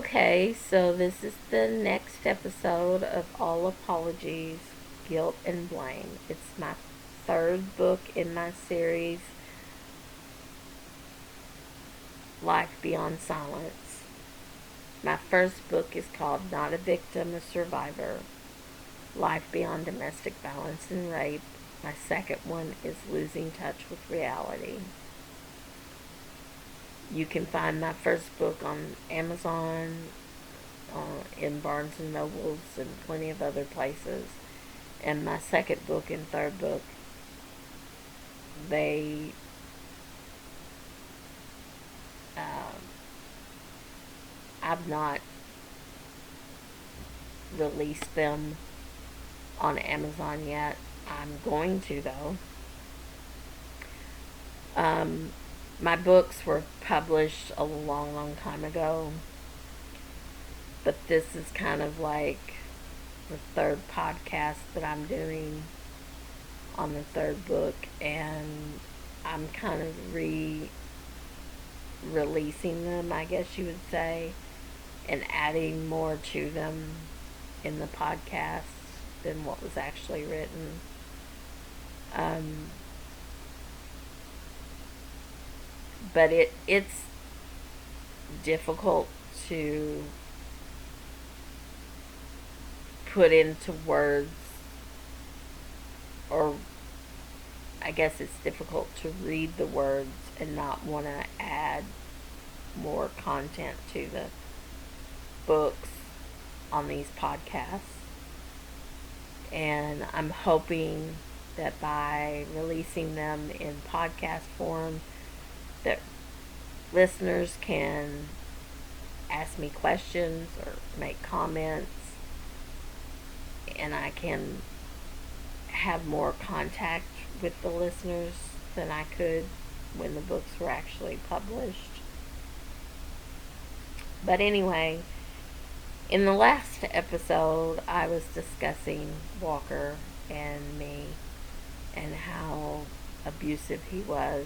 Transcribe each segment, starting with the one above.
Okay, so this is the next episode of All Apologies, Guilt and Blame. It's my third book in my series, Life Beyond Silence. My first book is called Not a Victim, a Survivor, Life Beyond Domestic Violence and Rape. My second one is Losing Touch with Reality. You can find my first book on Amazon, in Barnes and Nobles, and plenty of other places. And my second book and third book, they uh, I've not released them on Amazon yet. I'm going to, though. Um, my books were published a long, long time ago, but this is kind of like the third podcast that I'm doing on the third book, and I'm kind of releasing them, I guess you would say, and adding more to them in the podcast than what was actually written. Um, but it's difficult to put into words, or I guess it's difficult to read the words and not want to add more content to the books on these podcasts. And I'm hoping that by releasing them in podcast form, that listeners can ask me questions or make comments, and I can have more contact with the listeners than I could when the books were actually published. But anyway, in the last episode, I was discussing Walker and me and how abusive he was,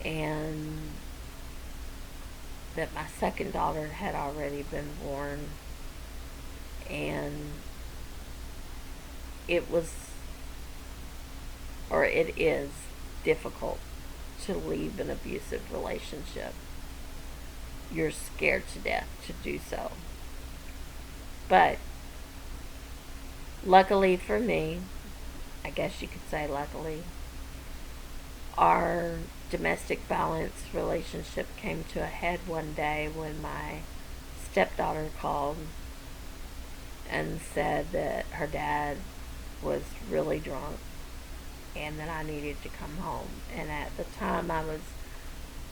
and that my second daughter had already been born, and it was, or it is, difficult to leave an abusive relationship. You're scared to death to do so. But luckily for me, I guess you could say luckily, our domestic violence relationship came to a head one day when my stepdaughter called and said that her dad was really drunk and that I needed to come home. And at the time, I was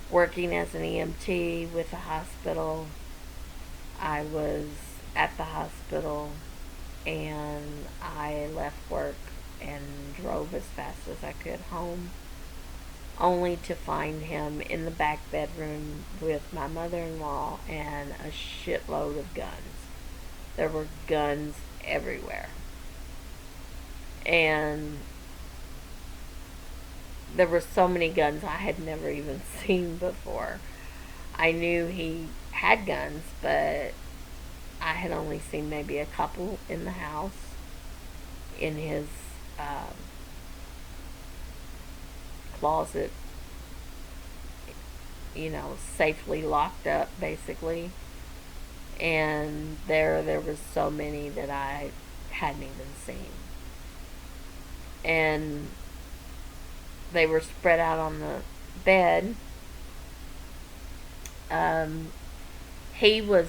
working as an EMT with a hospital. I was at the hospital, and I left work and drove as fast as I could home, only to find him in the back bedroom with my mother-in-law and a shitload of guns. There were guns everywhere. And there were so many guns I had never even seen before. I knew he had guns, but I had only seen maybe a couple in the house, in his closet, safely locked up, basically. And there was so many that I hadn't even seen. And they were spread out on the bed. He was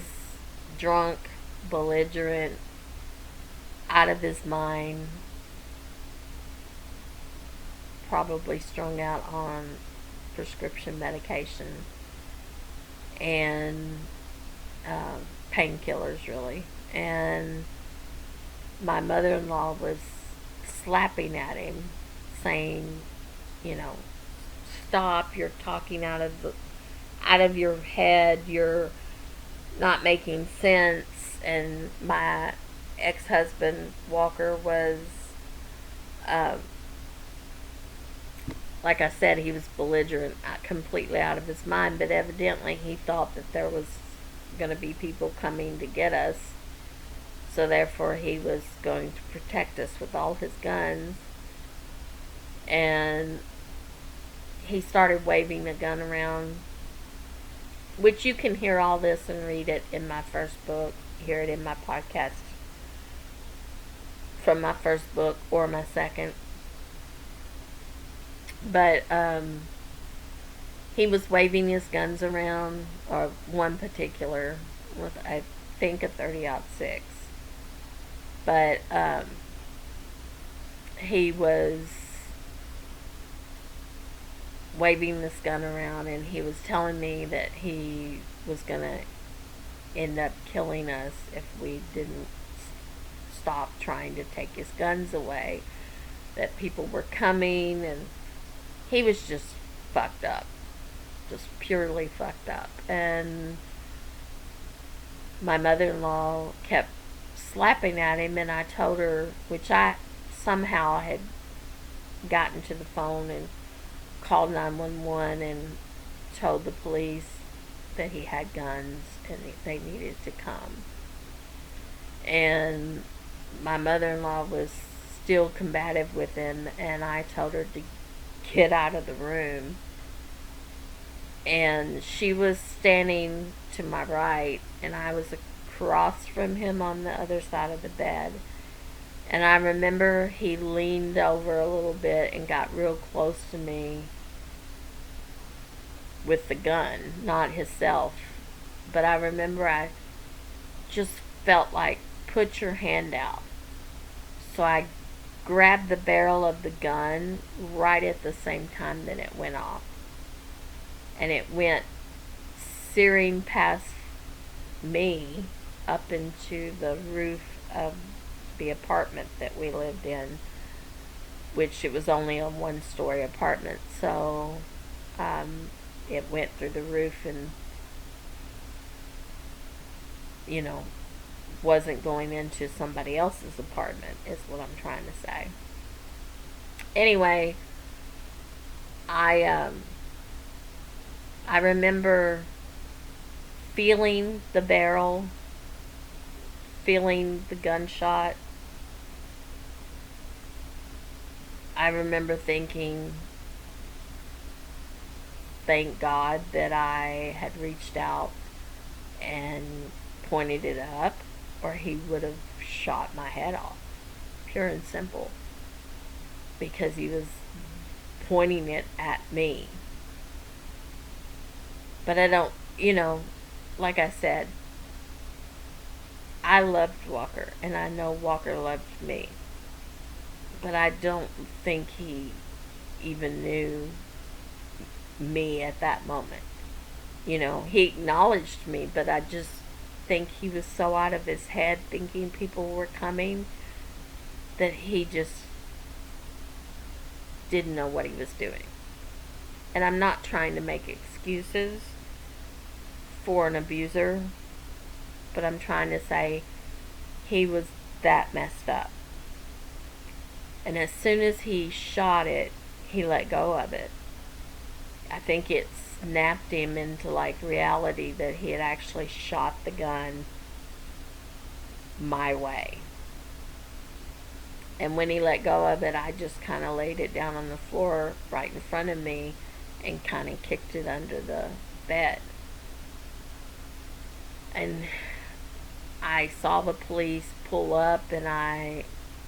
drunk, belligerent, out of his mind, probably strung out on prescription medication and painkillers, really. And my mother-in-law was slapping at him, saying, stop, you're talking out of your head, you're not making sense. And my ex-husband Walker was, uh, like I said, he was belligerent, completely out of his mind, but evidently he thought that there was going to be people coming to get us. So therefore, he was going to protect us with all his guns. And he started waving the gun around, which you can hear all this and read it in my first book, hear it in my podcast from my first book or my second. But he was waving his guns around, or one particular with, I think, a 30-06. But he was waving this gun around, and he was telling me that he was going to end up killing us if we didn't stop trying to take his guns away, that people were coming, and he was just fucked up, just purely fucked up. And my mother-in-law kept slapping at him, and I told her, which I somehow had gotten to the phone and called 911 and told the police that he had guns and they needed to come. And my mother-in-law was still combative with him, and I told her to get out of the room. And she was standing to my right, and I was across from him on the other side of the bed. And I remember he leaned over a little bit and got real close to me with the gun, not himself. But I remember I just felt like, put your hand out. So I grabbed the barrel of the gun right at the same time that it went off. And it went searing past me up into the roof of the apartment that we lived in, which it was only a one-story apartment. So it went through the roof and, wasn't going into somebody else's apartment, is what I'm trying to say. Anyway, I remember feeling the barrel, feeling the gunshot. I remember thinking, thank God that I had reached out and pointed it up, or he would have shot my head off. Pure and simple. Because he was pointing it at me. But I don't, like I said, I loved Walker, and I know Walker loved me. But I don't think he even knew me at that moment. He acknowledged me, but I just think he was so out of his head thinking people were coming that he just didn't know what he was doing. And I'm not trying to make excuses for an abuser, but I'm trying to say he was that messed up. And as soon as he shot it, he let go of it. I think it snapped him into reality that he had actually shot the gun my way. And when he let go of it, I just kind of laid it down on the floor right in front of me and kind of kicked it under the bed. And I saw the police pull up, and I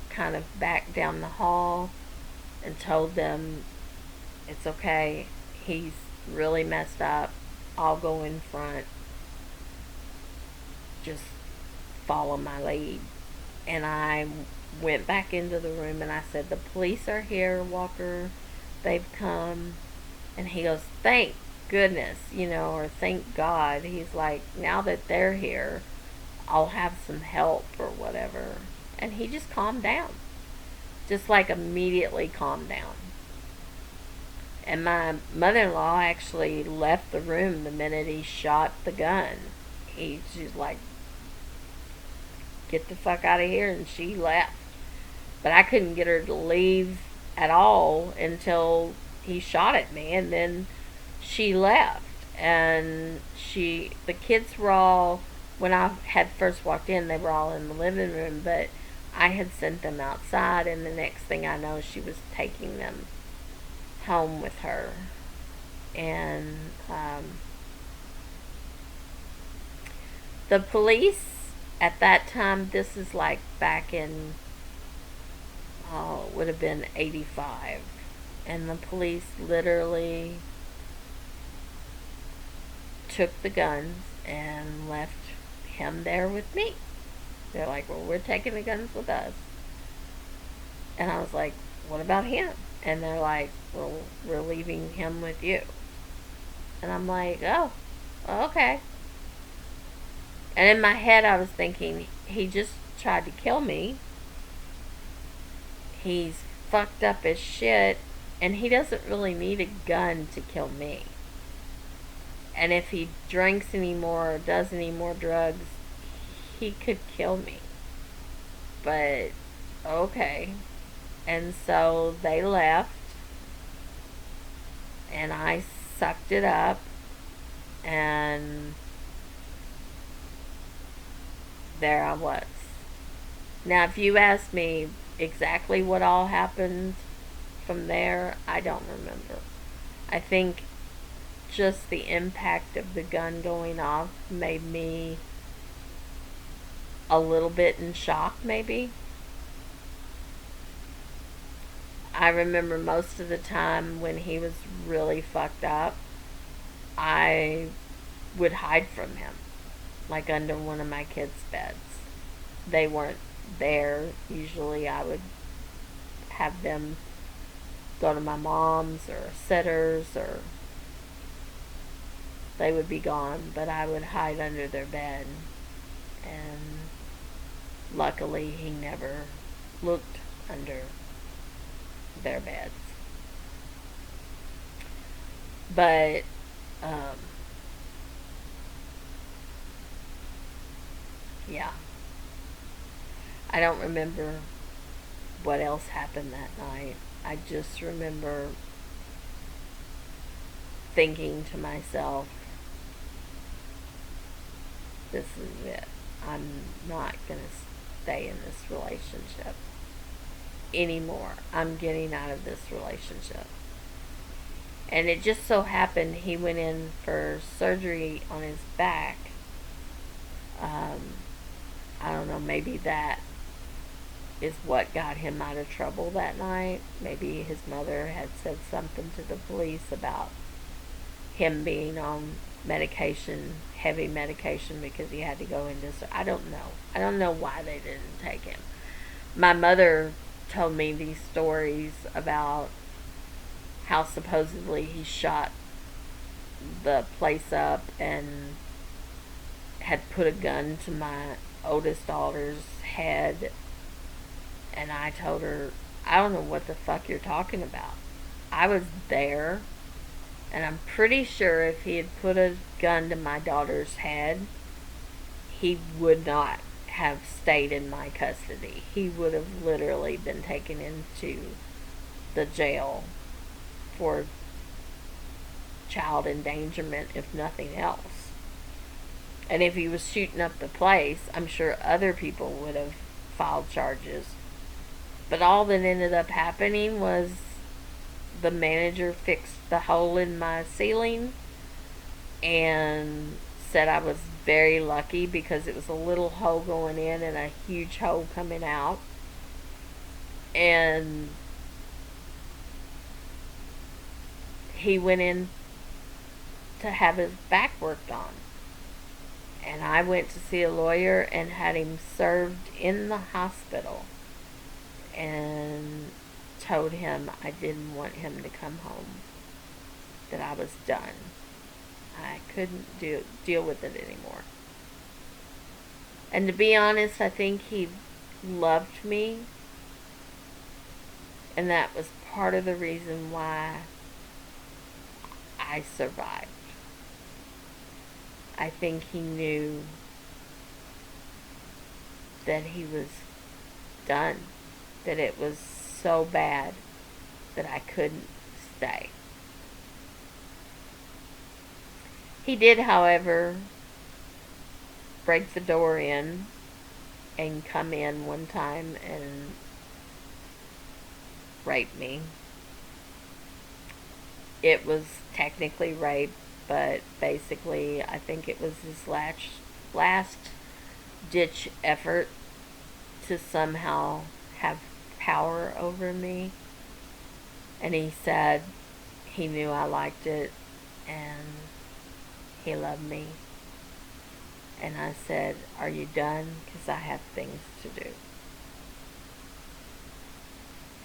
kind of backed down the hall and told them, it's okay, he's really messed up, I'll go in front, just follow my lead. And I went back into the room and I said, the police are here, Walker, they've come. And he goes, thank goodness, or thank God. He's like, now that they're here, I'll have some help or whatever. And he just calmed down, just immediately calmed down. And my mother-in-law actually left the room the minute he shot the gun. She's like, get the fuck out of here, and she left. But I couldn't get her to leave at all until he shot at me, and then she left. And the kids were all, when I had first walked in, they were all in the living room, but I had sent them outside, and the next thing I know, she was taking them home with her. And the police at that time, this is like back in, oh, it would have been 85. And the police literally took the guns and left him there with me. They're like, well, we're taking the guns with us. And I was like, what about him? And they're like, well, we're leaving him with you. And I'm like, oh, okay. And in my head, I was thinking, he just tried to kill me. He's fucked up as shit, and he doesn't really need a gun to kill me. And if he drinks anymore or does any more drugs, he could kill me. But, okay. And so they left, and I sucked it up, and there I was. Now, if you ask me exactly what all happened from there, I don't remember. I think just the impact of the gun going off made me a little bit in shock, maybe. I remember most of the time when he was really fucked up, I would hide from him, like under one of my kids' beds. They weren't there. Usually I would have them go to my mom's or sitter's, or they would be gone, but I would hide under their bed. And luckily he never looked under their beds. But yeah, I don't remember what else happened that night. I just remember thinking to myself, this is it. I'm not going to stay in this relationship anymore. I'm getting out of this relationship. And it just so happened he went in for surgery on his back. I don't know, maybe that is what got him out of trouble that night. Maybe his mother had said something to the police about him being on medication, heavy medication, because he had to go into. I don't know. I don't know why they didn't take him. My mother told me these stories about how supposedly he shot the place up and had put a gun to my oldest daughter's head. And I told her, I don't know what the fuck you're talking about. I was there, and I'm pretty sure if he had put a gun to my daughter's head, he would not have stayed in my custody. He would have literally been taken into the jail for child endangerment, if nothing else. And if he was shooting up the place, I'm sure other people would have filed charges. But all that ended up happening was the manager fixed the hole in my ceiling and said I was very lucky because it was a little hole going in and a huge hole coming out. And he went in to have his back worked on. And I went to see a lawyer and had him served in the hospital, and told him I didn't want him to come home, that I was done. I couldn't deal with it anymore. And to be honest, I think he loved me, and that was part of the reason why I survived. I think he knew that he was done, that it was so bad that I couldn't stay. He did, however, break the door in and come in one time and rape me. It was technically rape, but basically, I think it was his last ditch effort to somehow have power over me. And he said he knew I liked it and he loved me. And I said, "Are you done? Because I have things to do."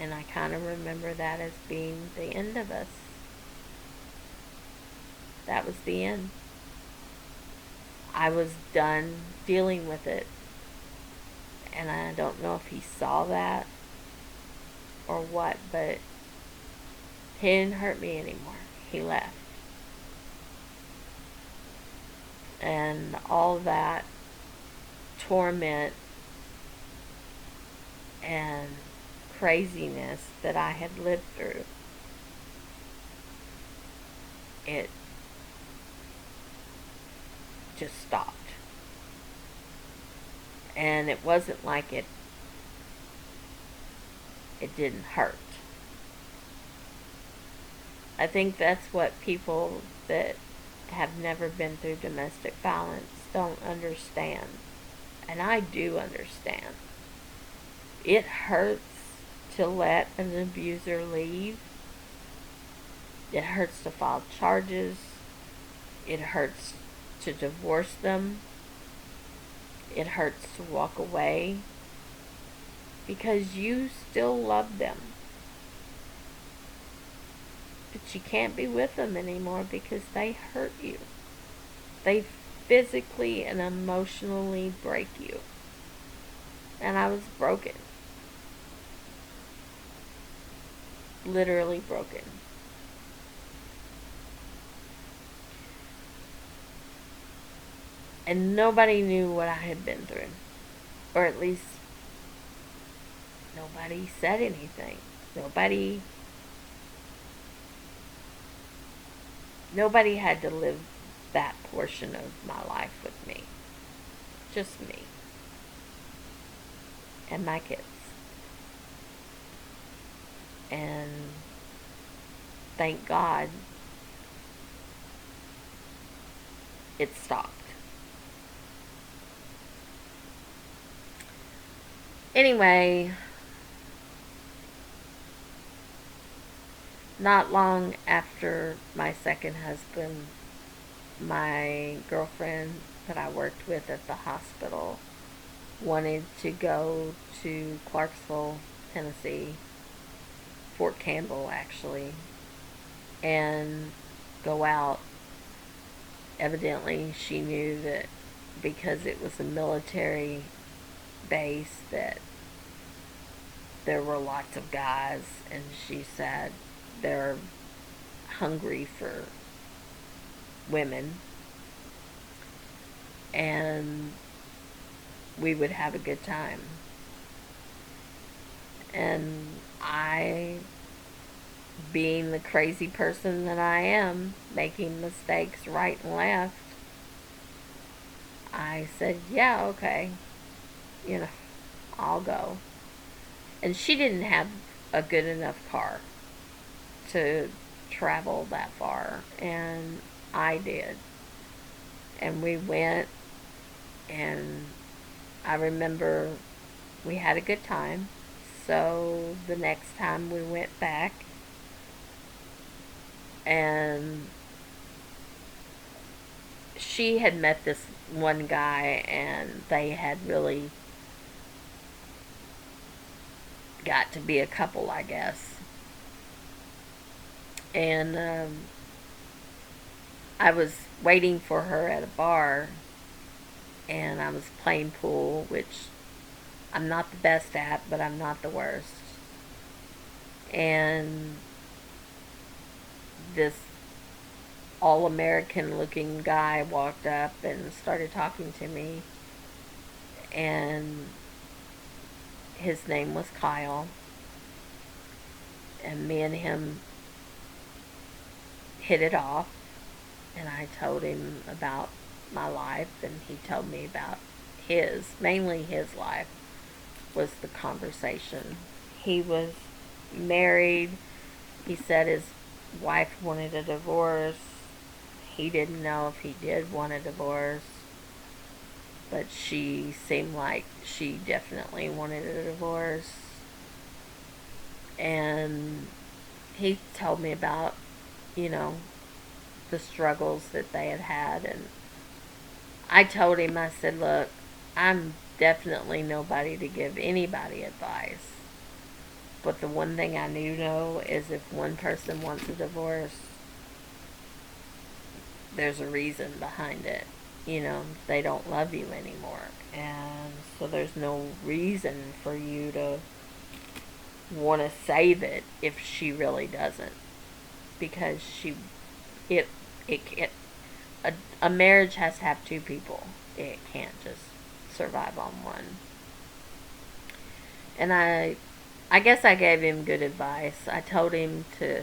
And I kind of remember that as being the end of us. That was the end. I was done dealing with it. And I don't know if he saw that or what, but he didn't hurt me anymore. He left. And all that torment and craziness that I had lived through, it just stopped. And it wasn't like it didn't hurt. I think that's what people that have never been through domestic violence don't understand. And I do understand. It hurts to let an abuser leave. It hurts to file charges. It hurts to divorce them. It hurts to walk away because you still love them. But you can't be with them anymore because they hurt you. They physically and emotionally break you. And I was broken. Literally broken. And nobody knew what I had been through. Or at least nobody said anything. Nobody had to live that portion of my life with me. Just me. And my kids. And thank God it stopped. Anyway, not long after my second husband, my girlfriend that I worked with at the hospital wanted to go to Clarksville, Tennessee, Fort Campbell actually, and go out. Evidently, she knew that because it was a military base that there were lots of guys, and she said they're hungry for women and we would have a good time. And I, being the crazy person that I am, making mistakes right and left, I said, yeah, okay, I'll go. And she didn't have a good enough car to travel that far, and I did. And we went, and I remember we had a good time. So the next time we went back, and she had met this one guy, and they had really got to be a couple, I guess. And I was waiting for her at a bar, and I was playing pool, which I'm not the best at, but I'm not the worst. And this all-American looking guy walked up and started talking to me, and his name was Kyle, and me and him hit it off, And I told him about my life, and he told me about his, mainly his life, was the conversation. He was married. He said his wife wanted a divorce. He didn't know if he did want a divorce, but she seemed like she definitely wanted a divorce. And he told me about, you know, the struggles that they had had. And I told him, I said, look, I'm definitely nobody to give anybody advice. But the one thing I do know is if one person wants a divorce, there's a reason behind it. You know, they don't love you anymore. And so there's no reason for you to want to save it if she really doesn't. Because it, it a marriage has to have two people. It can't just survive on one. And I guess I gave him good advice. I told him to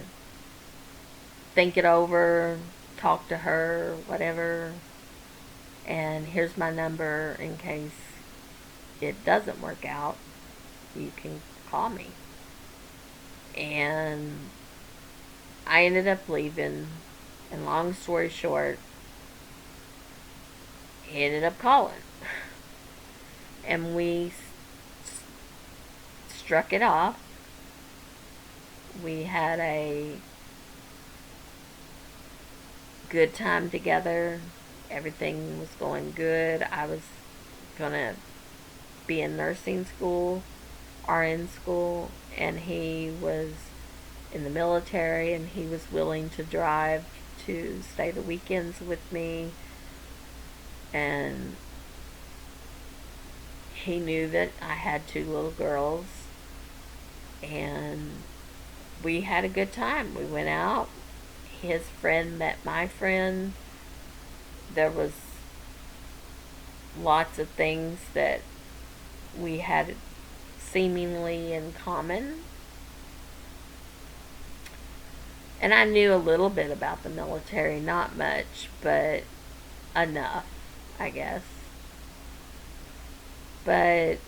think it over, talk to her, whatever. And here's my number in case it doesn't work out. You can call me. And I ended up leaving. And long story short, he ended up calling. And we struck it off. We had a good time together. Everything was going good. I was going to be in nursing school, RN school, and he was in the military, and he was willing to drive to stay the weekends with me. And he knew that I had two little girls, and we had a good time. We went out. His friend met my friend. There was lots of things that we had seemingly in common. And I knew a little bit about the military, not much, but enough, I guess. But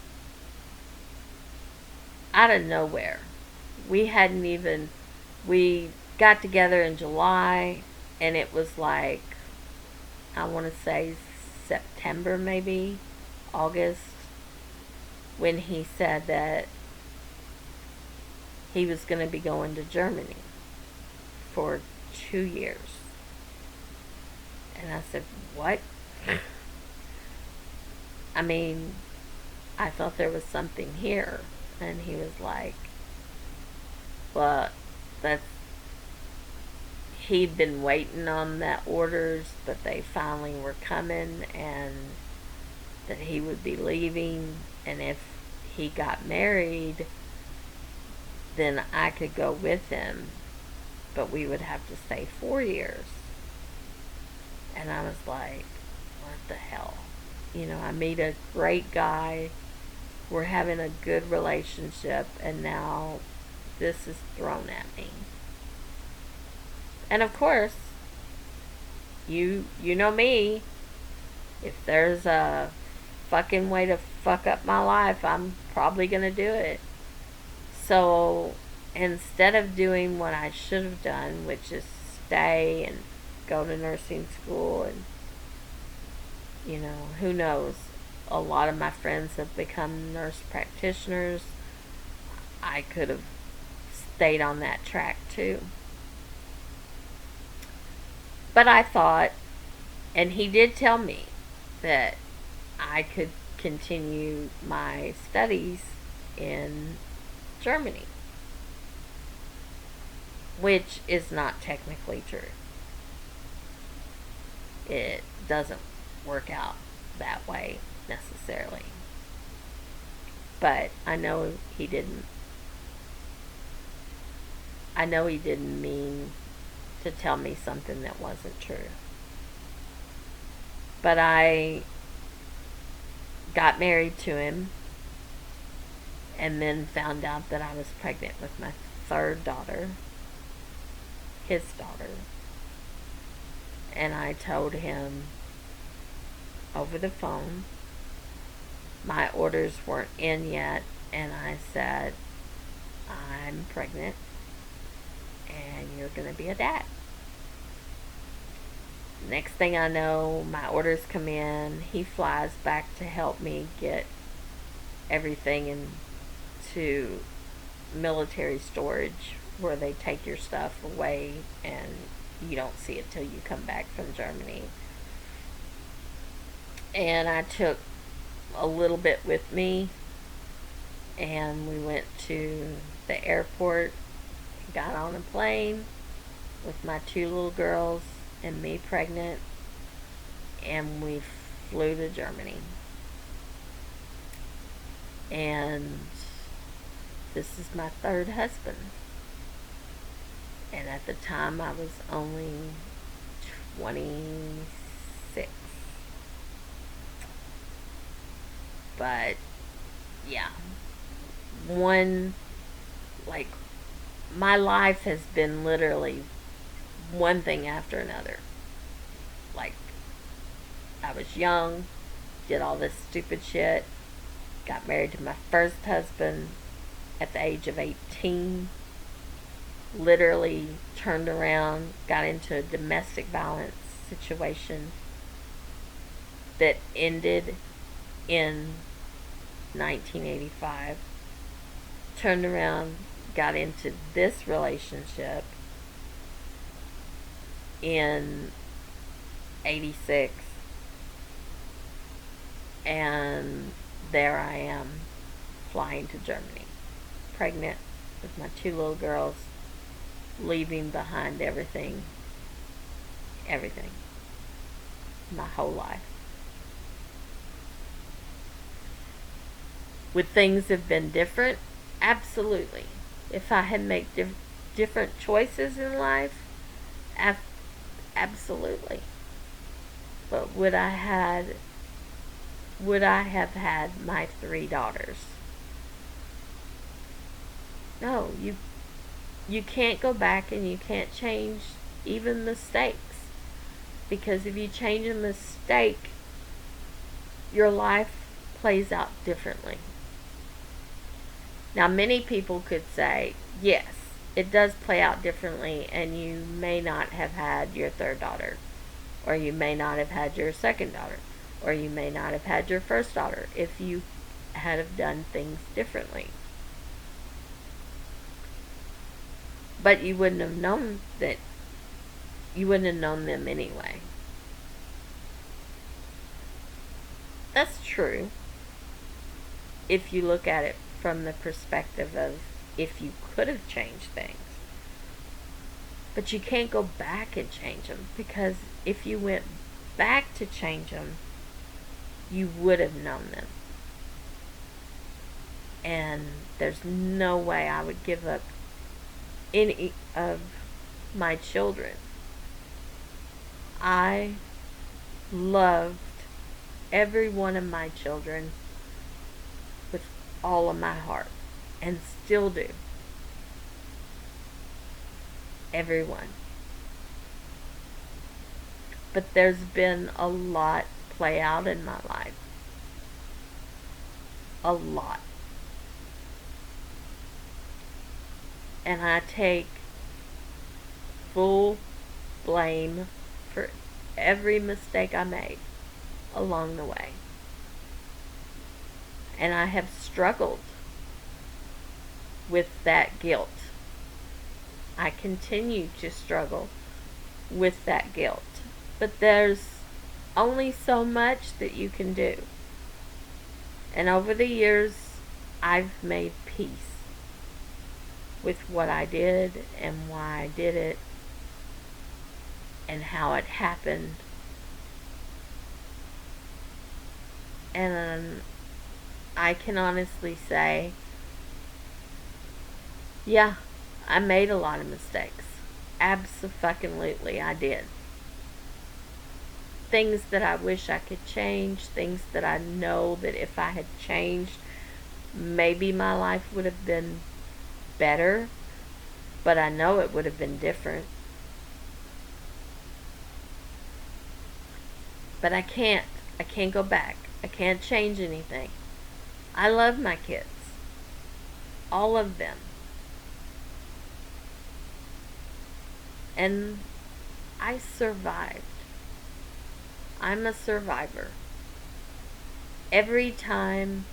out of nowhere, we got together in July, and it was like, I want to say September, maybe August, when he said that he was going to be going to Germany for 2 years. And I said, what? I mean, I thought there was something here. And he was like, well, that's, he'd been waiting on that orders, but they finally were coming, and that he would be leaving, and if he got married, then I could go with him, but we would have to stay 4 years. And I was like, what the hell? You know, I meet a great guy, we're having a good relationship, and now this is thrown at me. And of course, you know me, if there's a fucking way to fuck up my life, I'm probably going to do it. So instead of doing what I should have done, which is stay and go to nursing school, and, you know, who knows, a lot of my friends have become nurse practitioners. I could have stayed on that track too. But I thought, and he did tell me that I could continue my studies in Germany, which is not technically true. It doesn't work out that way necessarily. But I know he didn't mean to tell me something that wasn't true. But I got married to him, and then found out that I was pregnant with my third daughter, his daughter. And I told him over the phone my orders weren't in yet, and I said, I'm pregnant and you're going to be a dad. Next thing I know, my orders come in. He flies back to help me get everything into military storage where they take your stuff away and you don't see it till you come back from Germany. And I took a little bit with me, and we went to the airport, got on a plane with my 2 little girls and me pregnant, and we flew to Germany. And this is my 3rd husband. And at the time I was only 26. But yeah, like, my life has been literally one thing after another. Like, I was young, did all this stupid shit, got married to my first husband at the age of 18, literally turned around, got into a domestic violence situation that ended in 1985, turned around, got into this relationship in 86, and there I am, flying to Germany, pregnant with my 2 little girls, leaving behind everything, my whole life. Would things have been different? Absolutely. If I had made different choices in life, absolutely. But would I have had my 3 daughters? No, you can't go back, and you can't change even mistakes. Because if you change a mistake, your life plays out differently. Now, many people could say, yes, it does play out differently, and you may not have had your 3rd daughter, or you may not have had your 2nd daughter, or you may not have had your 1st daughter if you had have done things differently. But you wouldn't have known that. You wouldn't have known them anyway. That's true if you look at it from the perspective of if you could have changed things. But you can't go back and change them, because if you went back to change them, you would have known them. And there's no way I would give up any of my children. I loved every one of my children with all of my heart, and still do. Everyone. But there's been a lot play out in my life. A lot. And I take full blame for every mistake I made along the way. And I have struggled with that guilt. I continue to struggle with that guilt. But there's only so much that you can do. And over the years, I've made peace with what I did and why I did it and how it happened. And I can honestly say, yeah, I made a lot of mistakes. Abso-fucking-lutely, I did. Things that I wish I could change, things that I know that if I had changed, maybe my life would have been better, but I know it would have been different. But I can't. I can't go back. I can't change anything. I love my kids. All of them. And I survived. I'm a survivor. Every time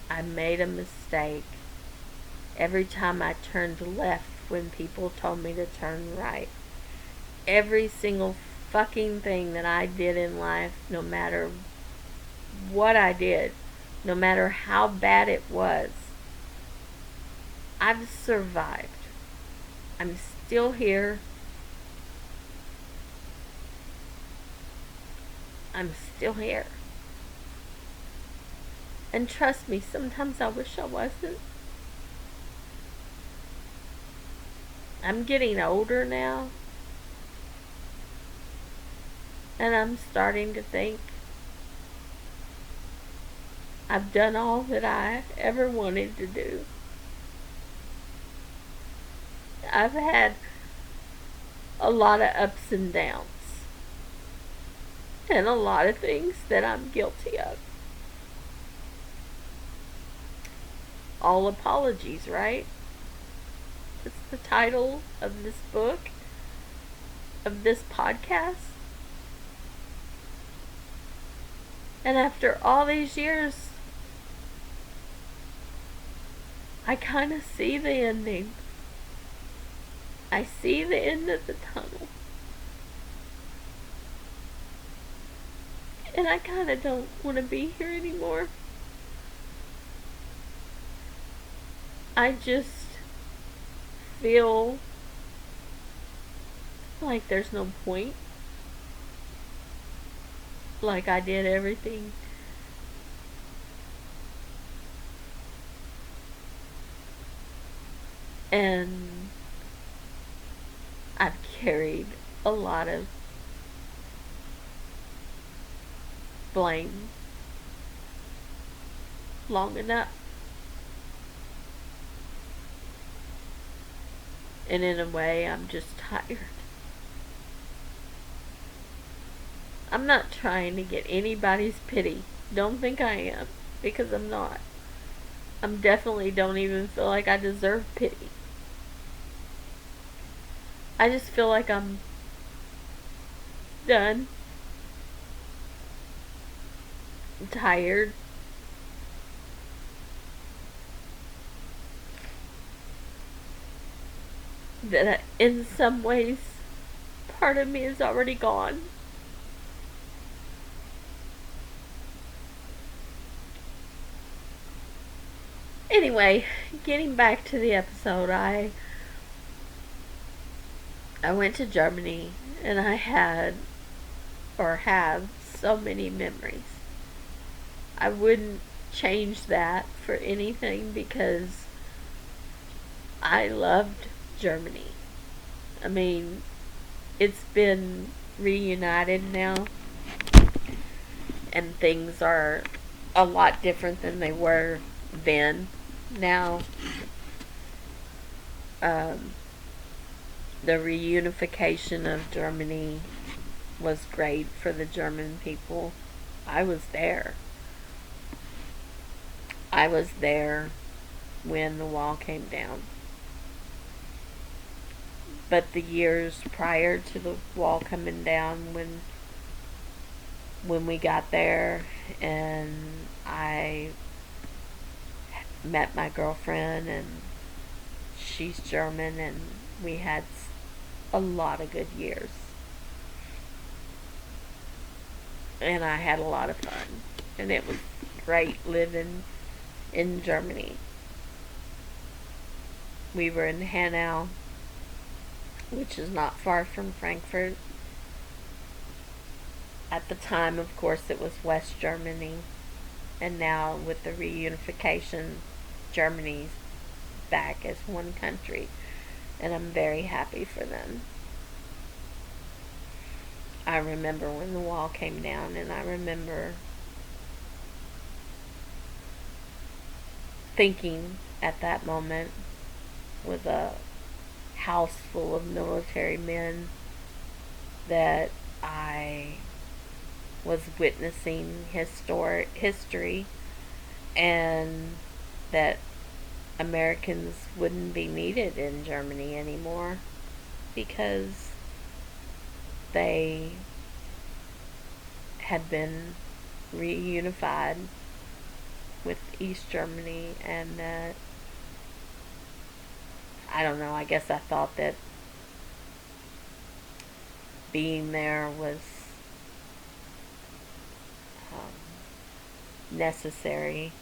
I made a mistake, every time I turned left when people told me to turn right, every single fucking thing that I did in life, no matter what I did, no matter how bad it was, I've survived. I'm still here. I'm still here. And trust me, sometimes I wish I wasn't. I'm getting older now. And I'm starting to think I've done all that I ever wanted to do. I've had a lot of ups and downs. And a lot of things that I'm guilty of. All apologies, right? That's the title of this book, of this podcast. And after all these years, I kind of see the ending. I see the end of the tunnel. And I kind of don't want to be here anymore. I just feel like there's no point. Like I did everything. And I've carried a lot of blame long enough. And in a way, I'm just tired. I'm not trying to get anybody's pity. Don't think I am, because I'm not. I definitely don't even feel like I deserve pity. I just feel like I'm done. I'm tired. That in some ways, part of me is already gone. Anyway, getting back to the episode, I went to Germany and I had or have so many memories. I wouldn't change that for anything because I loved Germany. I mean, it's been reunited now and things are a lot different than they were then. Now, the reunification of Germany was great for the German people. I was there. I was there when the wall came down. But the years prior to the wall coming down, when we got there and I met my girlfriend and she's German and we had a lot of good years. And I had a lot of fun. And it was great living in Germany. We were in Hanau, which is not far from Frankfurt. At the time, of course, it was West Germany. And now, with the reunification, Germany's back as one country. And I'm very happy for them. I remember when the wall came down, and I remember thinking at that moment, with a house full of military men, that I was witnessing history, and that Americans wouldn't be needed in Germany anymore because they had been reunified with East Germany, and that, I don't know, I guess I thought that being there was necessary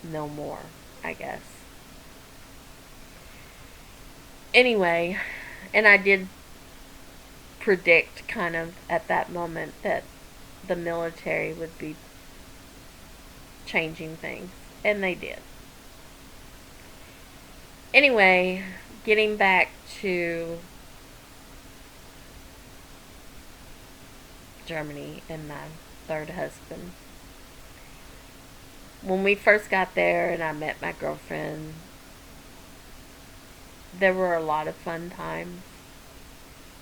no more, I guess. Anyway, and I did predict kind of at that moment that the military would be changing things, and they did. Anyway, getting back to Germany and my third husband. When we first got there and I met my girlfriend, there were a lot of fun times.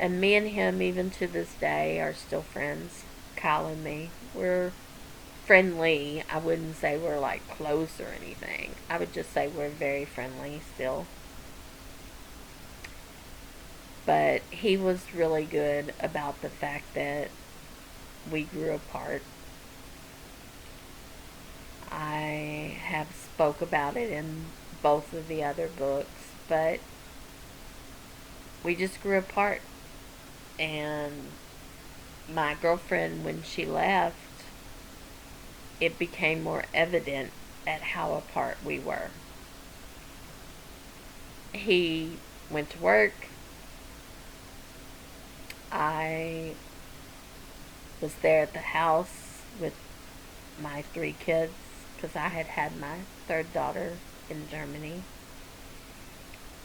And me and him, even to this day, are still friends. Kyle and me. We're friendly. I wouldn't say we're like close or anything. I would just say we're very friendly still. But he was really good about the fact that we grew apart. I have spoke about it in both of the other books, but we just grew apart. And my girlfriend, when she left, it became more evident at how apart we were. He went to work. I was there at the house with my 3 kids because I had had my third daughter in Germany.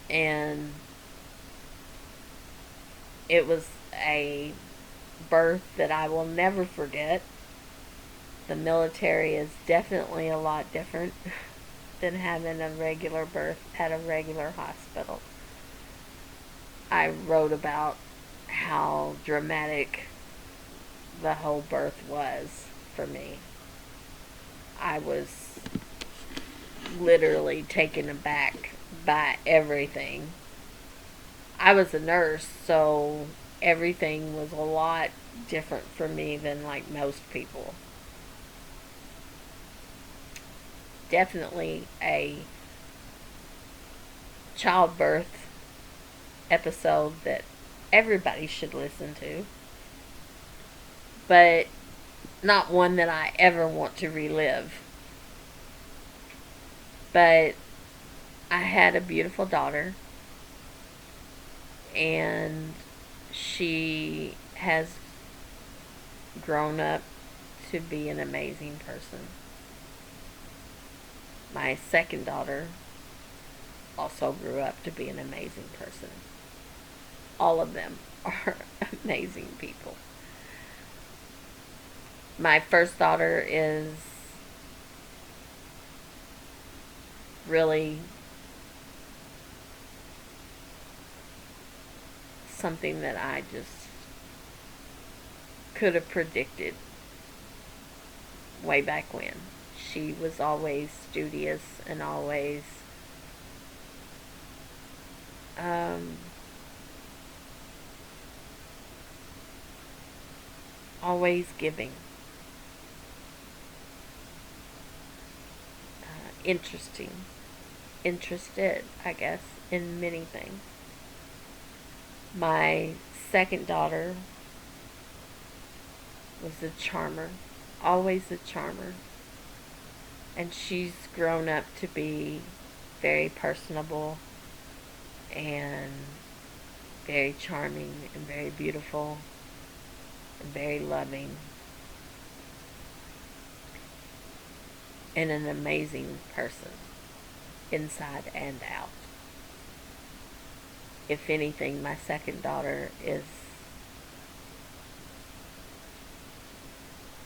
And it was a birth that I will never forget. The military is definitely a lot different than having a regular birth at a regular hospital. I wrote about how dramatic the whole birth was for me. I was literally taken aback by everything. I was a nurse, so everything was a lot different for me than like most people. Definitely a childbirth episode that everybody should listen to, but not one that I ever want to relive. But I had a beautiful daughter, and she has grown up to be an amazing person. My second daughter also grew up to be an amazing person. All of them are amazing people. My first daughter is really something that I just could have predicted way back when. She was always studious and um, always giving. Interested, I guess, in many things. My second daughter was a charmer, always a charmer. And she's grown up to be very personable and very charming and very beautiful and very loving and an amazing person, inside and out. If anything, my second daughter is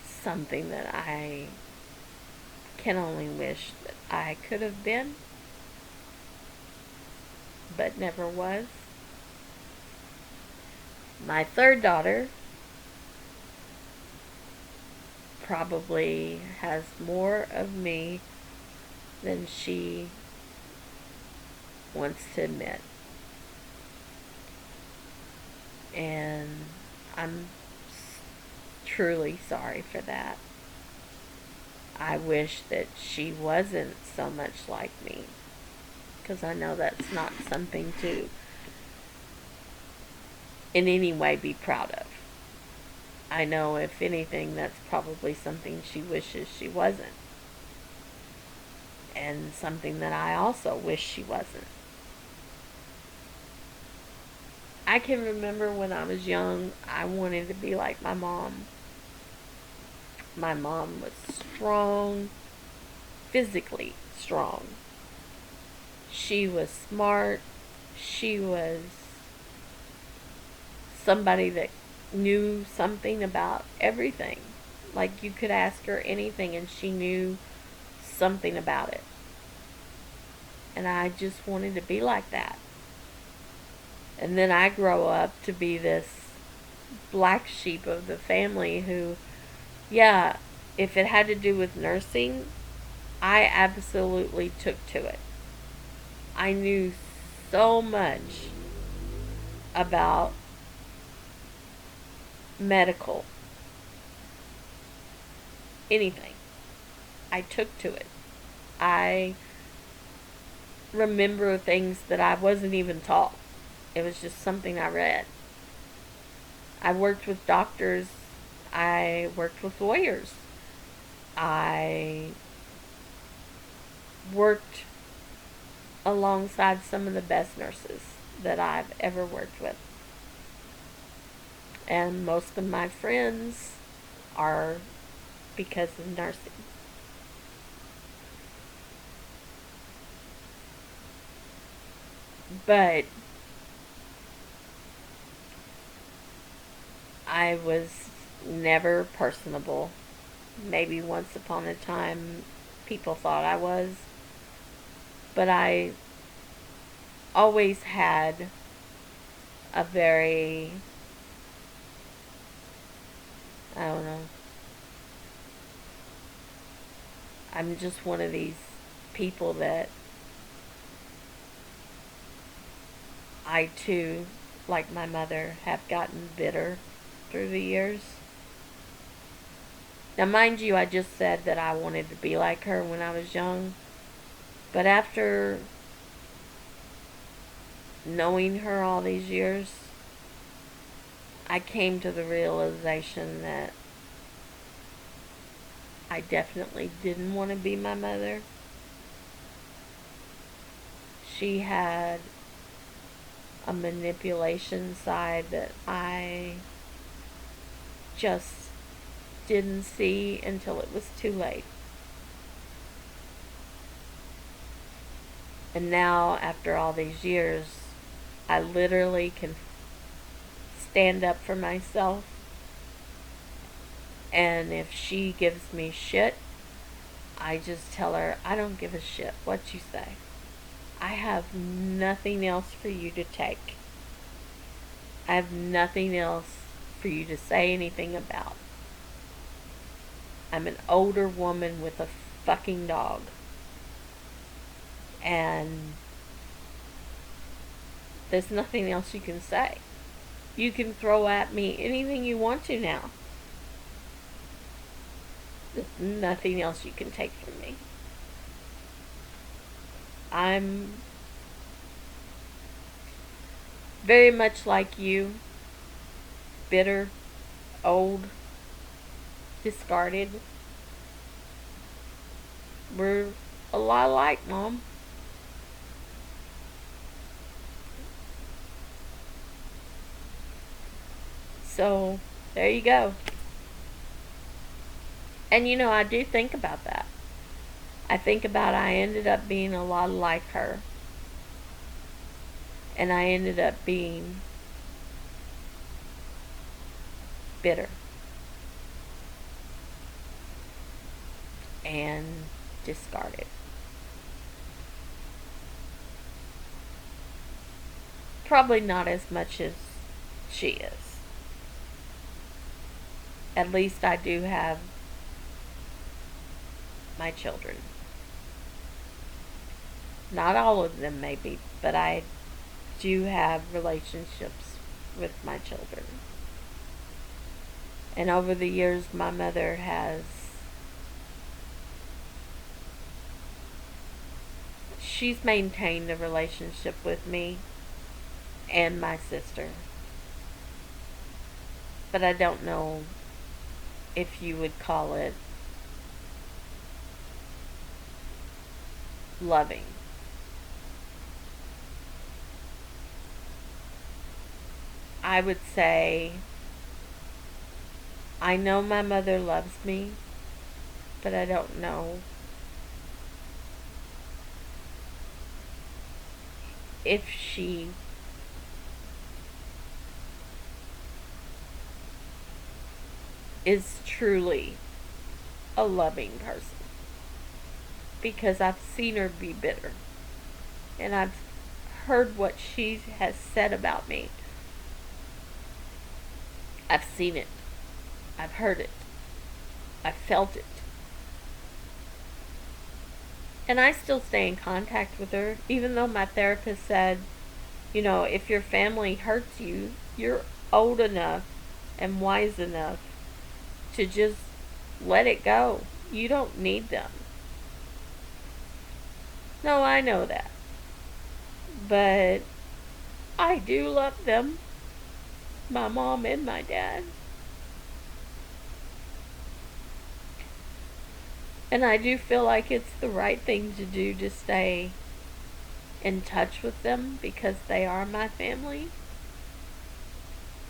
something that I can only wish that I could have been, but never was. My third daughter probably has more of me than she wants to admit. And I'm truly sorry for that. I wish that she wasn't so much like me, because I know that's not something to in any way be proud of. I know, if anything, that's probably something she wishes she wasn't, and something that I also wish she wasn't. I can remember when I was young, I wanted to be like my mom. My mom was strong, physically strong. She was smart. She was somebody that knew something about everything. Like, you could ask her anything and she knew something about it. And I just wanted to be like that. And then I grow up to be this black sheep of the family who, yeah, if it had to do with nursing, I absolutely took to it. I knew so much about medical, anything. I took to it. I remember things that I wasn't even taught. It was just something I read. I worked with doctors. I worked with lawyers. I worked alongside some of the best nurses that I've ever worked with. And most of my friends are because of nursing. But I was never personable. Maybe once upon a time people thought I was. But I always had a very, I don't know, I'm just one of these people that I too, like my mother, have gotten bitter through the years. Now, mind you, I just said that I wanted to be like her when I was young. But after knowing her all these years, I came to the realization that I definitely didn't want to be my mother. She had a manipulation side that I just didn't see until it was too late. And now, after all these years, I literally can stand up for myself. And if she gives me shit, I just tell her, I don't give a shit what you say. I have nothing else for you to take. I have nothing else for you to say anything about. I'm an older woman with a fucking dog. And there's nothing else you can say. You can throw at me anything you want to now. There's nothing else you can take from me. I'm very much like you. Bitter, old, discarded. We're a lot alike, Mom. So, there you go. And you know, I do think about that. I think about I ended up being a lot like her. And I ended up being bitter and discarded. Probably not as much as she is. At least I do have my children. Not all of them, maybe, but I do have relationships with my children. And over the years, my mother has. She's maintained a relationship with me and my sister. But I don't know if you would call it loving. I would say I know my mother loves me, but I don't know if she is truly a loving person. Because I've seen her be bitter. And I've heard what she has said about me. I've seen it. I've heard it. I've felt it. And I still stay in contact with her, even though my therapist said, if your family hurts you, you're old enough and wise enough to just let it go. You don't need them. No, I know that. But I do love them. My mom and my dad. And I do feel like it's the right thing to do to stay in touch with them because they are my family.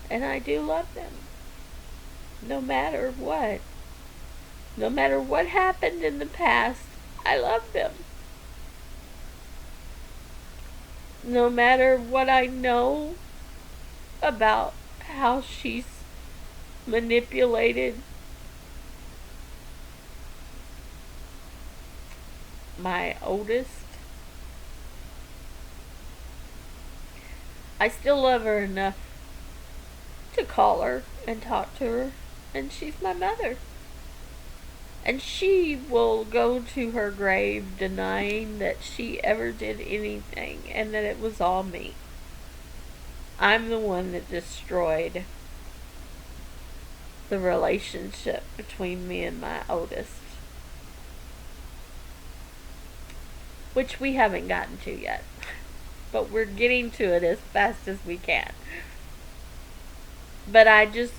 And I do love them. No matter what. No matter what happened in the past, I love them. No matter what I know about how she's manipulated my oldest, I still love her enough to call her and talk to her, and she's my mother. And she will go to her grave denying that she ever did anything and that it was all me. I'm the one that destroyed the relationship between me and my oldest. Which we haven't gotten to yet. But we're getting to it as fast as we can. But I just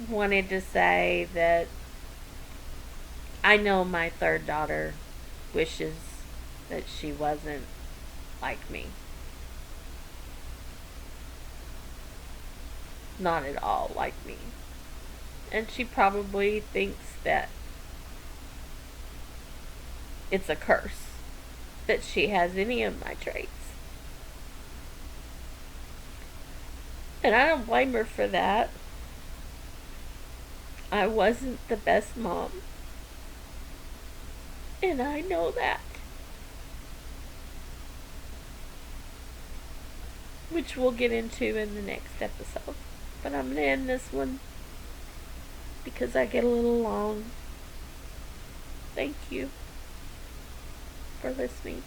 wanted to say that I know my third daughter wishes that she wasn't like me. Not at all like me. And she probably thinks that it's a curse that she has any of my traits. And I don't blame her for that. I wasn't the best mom. And I know that. Which we'll get into in the next episode. But I'm going to end this one because I get a little long. Thank you for listening.